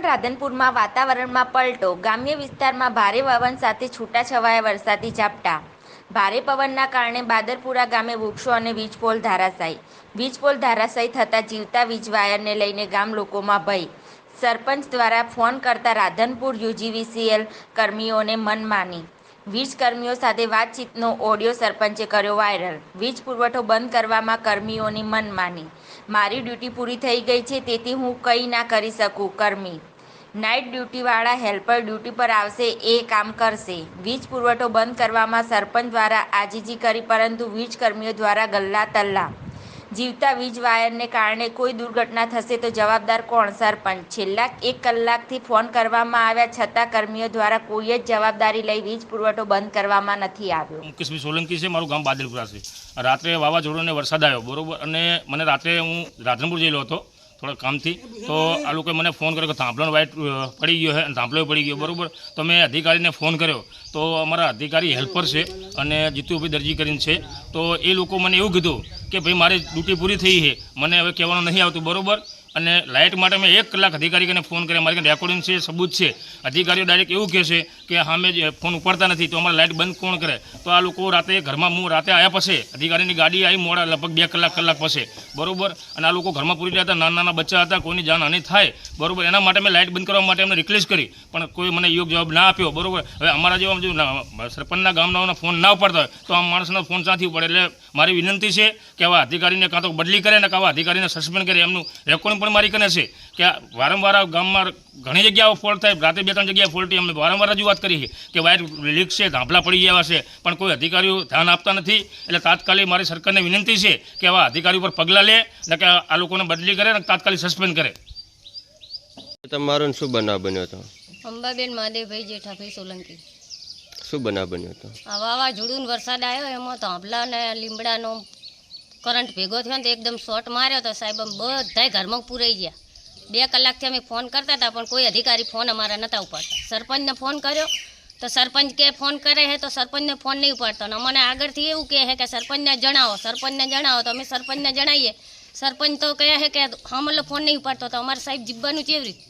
રાધનપુરમાં વાતાવરણમાં પલટો. ગ્રામ્ય વિસ્તારમાં ભારે પવન સાથે છૂટાછવાયા વરસાદી ઝાપટા. ભારે પવનના કારણે બાદરપુરા ગામે વૃક્ષો અને વીજપોલ ધરાશાયી. વીજપોલ ધરાશાયી થતાં જીવતા વીજ વાયરને લઈને ગામ લોકોમાં ભય. સરપંચ દ્વારા ફોન કરતા રાધનપુર યુજીવીસીએલ કર્મીઓને મનમાની. વીજ કર્મીઓ સાથે વાતચીતનો ઓડિયો સરપંચે કર્યો વાયરલ. વીજ પુરવઠો બંધ કરવામાં કર્મીઓની મનમાની. મારી ડ્યુટી પૂરી થઈ ગઈ છે, તેથી હું કંઈ ના કરી શકું. કર્મી નાઇટ ડ્યુટીવાળા હેલ્પર ડ્યુટી પર આવશે એ કામ કરશે. વીજ પુરવઠો બંધ કરવામાં સરપંચ દ્વારા આજીજી કરી, પરંતુ વીજ કર્મીઓ દ્વારા ગલ્લા તલ્લા. જીવતા વીજ વાયરને કારણે કોઈ દુર્ઘટના થશે તો જવાબદાર કોણ? સરપંચ. છેલ્લા 1 કલાકથી ફોન કરવામાં આવ્યા છતાં કર્મીઓ દ્વારા કોઈ જ જવાબદારી લઈ વીજ પુરવઠો બંધ કરવામાં નથી આવ્યો. મુકેશભાઈ સોલંકી છે, મારું ગામ બાદલપુરા છે. રાત્રે વાવાઝોડું અને વરસાદ આવ્યો, બરોબર, અને મને રાત્રે હું રાધનપુર જયેલો હતો થોડા કામથી. તો આ લોકોએ મને ફોન કર્યો કે થાંભલાનો વાઇટ પડી ગયો છે અને થાંભલો પડી ગયો, બરાબર. તો મેં અધિકારીને ફોન કર્યો, તો અમારા અધિકારી હેલ્પર છે અને જીતુભાઈ દરજી કરીને છે. તો એ લોકો મને એવું કીધું કે ભાઈ મારી ડ્યુટી પૂરી થઈ છે, મને હવે કહેવાનું નહીં આવતું, બરાબર. અને લાઇટ માટે મેં 1 કલાક અધિકારીને ફોન કર્યા, મારી પાસે રેકોર્ડિંગ છે, સબૂત છે. અધિકારીઓ ડાયરેક્ટ એવું કહે છે કે સામે ફોન ઉપાડતા નથી, તો અમારે લાઇટ બંધ કોણ કરે? તો આ લોકો રાતે ઘરમાં, હું રાતે આવ્યા પછી અધિકારીની ગાડી આવી મોડા લગભગ 2 કલાક પછી, બરાબર. અને આ લોકો ઘરમાં પૂરી રહ્યા હતા, નાના બચ્ચા હતા, કોઈની જાનહાનિ થાય, બરાબર. એના માટે મેં લાઇટ બંધ કરવા માટે એમને રિક્વેસ્ટ કરી, પણ કોઈ મને યોગ્ય જવાબ ના આપ્યો, બરાબર. હવે અમારા જેવા જો સરપંચના ગામડાઓના ફોન ના ઉપાડતા હોય તો આ માણસનો ફોન ક્યાંથી પડે? એટલે મારી વિનંતી છે કે આવા અધિકારીને કાં તો બદલી કરે ને આવા અધિકારીને સસ્પેન્ડ કરે. એમનું રેકોર્ડિંગ પણ મારી કને છે કે વારંવાર ગામમાં ઘણી જગ્યાઓ ફોલ્ટ થાય, રાતે 2-3 જગ્યાએ ફોલ્ટ અમે વારંવાર રજૂઆત કરી છે કે વાયર લીક છે, ધાંભલા પડી ગયા છે, પણ કોઈ અધિકારીઓ ધ્યાન આપતા નથી. એટલે તાત્કાલિક મારી સરકારને વિનંતી છે કે આવા અધિકારી પર પગલાં લે ને કે આ લોકોને બદલી કરે ને તાત્કાલિક સસ્પેન્ડ કરે. તમારો શું બનાવ બન્યો હતો? અંબાબેન મહાદેવભાઈ જેઠાભાઈ સોલંકી. શું બનાવ બન્યો હતો? આ વાવાઝોડું વરસાદ આવ્યો, એમાં થાંભલા અને લીમડાનો કરંટ ભેગો થયો ને તો એકદમ શોર્ટ માર્યો તો સાહેબ બધાય ઘરમાં પૂરાઈ ગયા. 2 કલાકથી અમે ફોન કરતા હતા, પણ કોઈ અધિકારી ફોન અમારા નહોતા ઉપાડતા. સરપંચને ફોન કર્યો તો સરપંચ કે ફોન કરે છે, તો સરપંચને ફોન નહીં ઉપાડતો. અને અમને આગળથી એવું કહે છે કે સરપંચને જણાવો તો અમે સરપંચને જણાવીએ. સરપંચ તો કહે છે કે હમલો ફોન નહીં ઉપાડતો. તો અમારે સાહેબ જીવવાનું કેવી રીતે?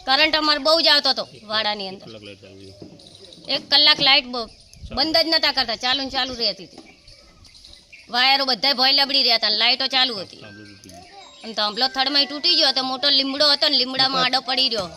કરંટ અમારે બહુ જ આવતો હતો વાડાની અંદર. 1 કલાક લાઇટ બંધ જ નહોતા કરતા, ચાલુ રહેતી હતી. વાયરો બધા ભોય લબડી રહ્યા હતા, લાઇટો ચાલુ હતી. અને થાંભલો થડમાં તૂટી ગયો તો મોટો લીમડો હતો ને લીમડામાં આડો પડી રહ્યો.